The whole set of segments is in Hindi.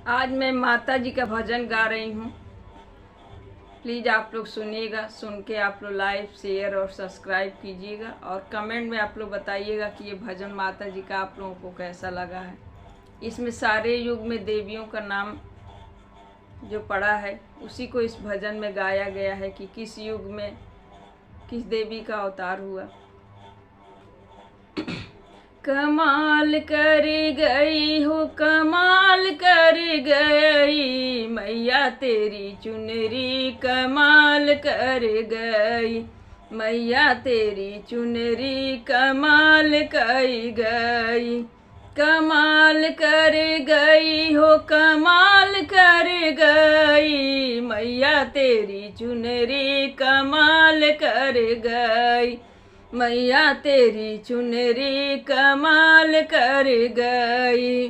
आज मैं माता जी का भजन गा रही हूँ। प्लीज़ आप लोग सुनिएगा, सुन के आप लोग लाइक शेयर और सब्सक्राइब कीजिएगा और कमेंट में आप लोग बताइएगा कि ये भजन माता जी का आप लोगों को कैसा लगा है। इसमें सारे युग में देवियों का नाम जो पड़ा है उसी को इस भजन में गाया गया है कि किस युग में किस देवी का अवतार हुआ। कमाल कर गई हो, कमाल कर गई मैया तेरी चुनरी, कमाल कर गई मैया तेरी चुनरी, कमाल कर गई। कमाल कर गई हो, कमाल कर गई मैया तेरी चुनरी, कमाल कर गई मैया तेरी चुनरी, कमाल कर गई।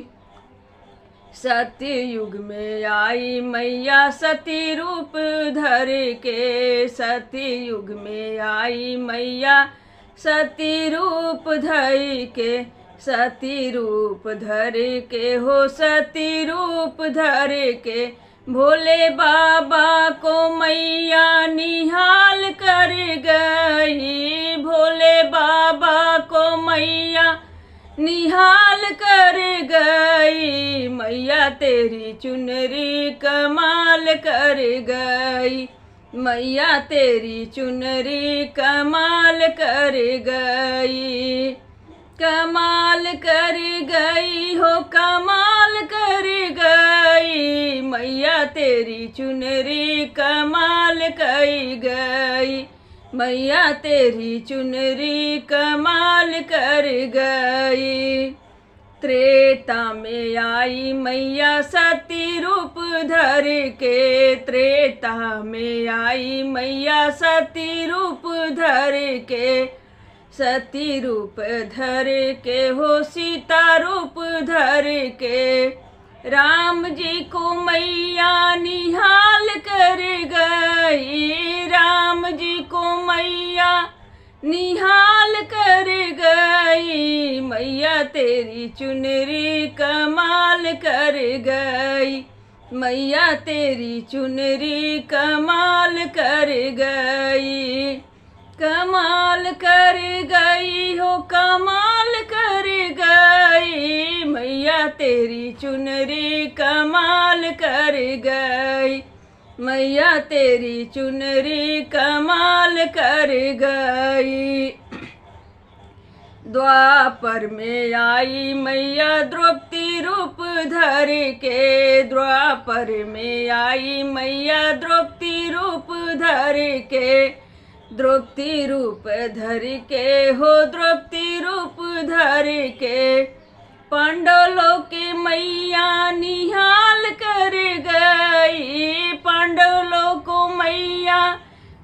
सतयुग में आई मैया सती रूप धर के, सतयुग में आई मैया सती रूप धर के, सती रूप धर के हो, सती रूप धर के भोले बाबा को मैया निहाल कर गई, भोले बाबा को मैया निहाल कर गई मैया तेरी चुनरी, कमाल कर गई मैया तेरी चुनरी, कमाल कर गई। कमाल कर गई हो, कमाल कर गई मैया तेरी चुनरी, कमाल कर गई मैया तेरी चुनरी, कमाल कर गई। त्रेता में आई मैया सती रूप धर के, त्रेता में आई मैया सती रूप धर के, सती रूप धर के हो, सीता रूप धर के राम जी को मैया निहाल कर गई, राम जी को मैया निहाल कर गई मैया तेरी चुनरी, कमाल कर गई मैया तेरी चुनरी, कमाल कर गई। कमाल कर गई हो, कमाल कर गई मैया तेरी चुनरी, कमाल कर गई मैया तेरी चुनरी, कमाल कर गई। द्वापर में आई मैया द्रौपदी रूप धर के, द्वापर में आई मैया द्रौपदी रूप धर के, द्रौपदी रूप धर के हो, द्रौपदी रूप धर के पांडवों के मैया निहाल कर गई, पांडवों को मैया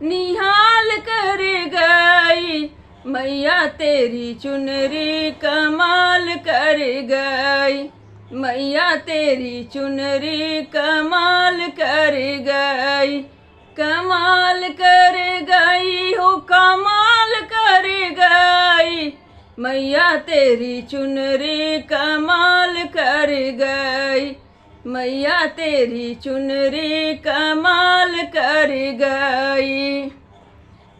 निहाल कर गई मैया तेरी चुनरी, कमाल कर गई मैया तेरी चुनरी, कमाल कर गई। कमाल कर गई हो, कमाल कर गई मैया तेरी चुनरी, कमाल कर गई मैया तेरी चुनरी, कमाल कर गई।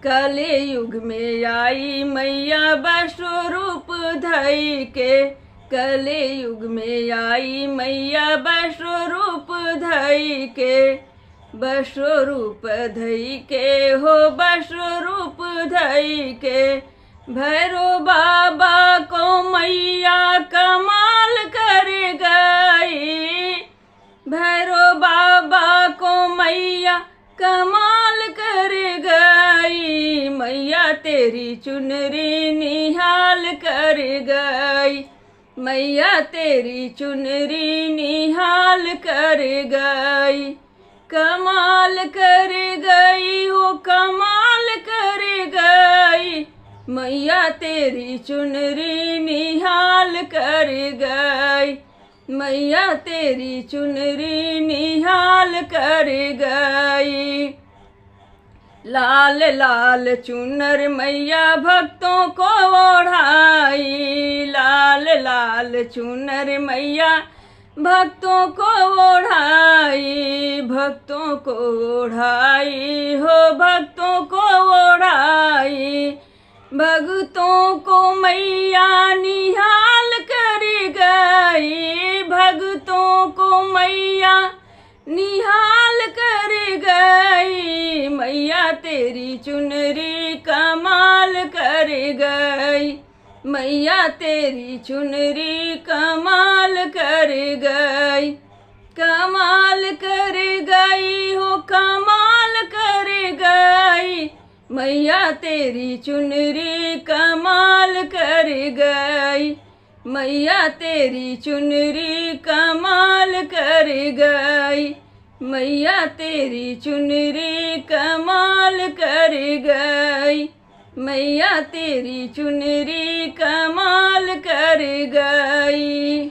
कलयुग में आई मैया वैष्णो रूप धई के, कलयुग में आई मैया वैष्णो रूप धई के, वैष्णो रूप धई के हो, वैष्णो रूप धई के भैरो बाबा को मैया कमाल कर गई, भैरो बाबा को मैया कमाल कर गई मैया तेरी चुनरी, निहाल कर गई मैया तेरी चुनरी, निहाल कर गई। कमाल कर गई हो, कमाल कर गई मैया तेरी चुनरी, निहाल कर गई मैया तेरी चुनरी, निहाल कर गई। लाल लाल चुनर मैया भक्तों को ओढ़ाई, लाल लाल चुनर मैया भक्तों को ओढ़ाई, भक्तों को ओढ़ाई हो, भक्तों को ओढ़ाई। भक्तों को मैया निहाल कर गई, भक्तों को मैया निहाल कर गई। मैया तेरी चुनरी कमाल कर गई, मैया तेरी चुनरी कमाल कर गई। कमाल कर गई हो, कमाल कर गई। मैया तेरी चुनरी कमाल कर गई, मैया तेरी चुनरी कमाल कर गई। मैया तेरी चुनरी कमाल कर गई, मैया तेरी चुनरी कमाल कर गई।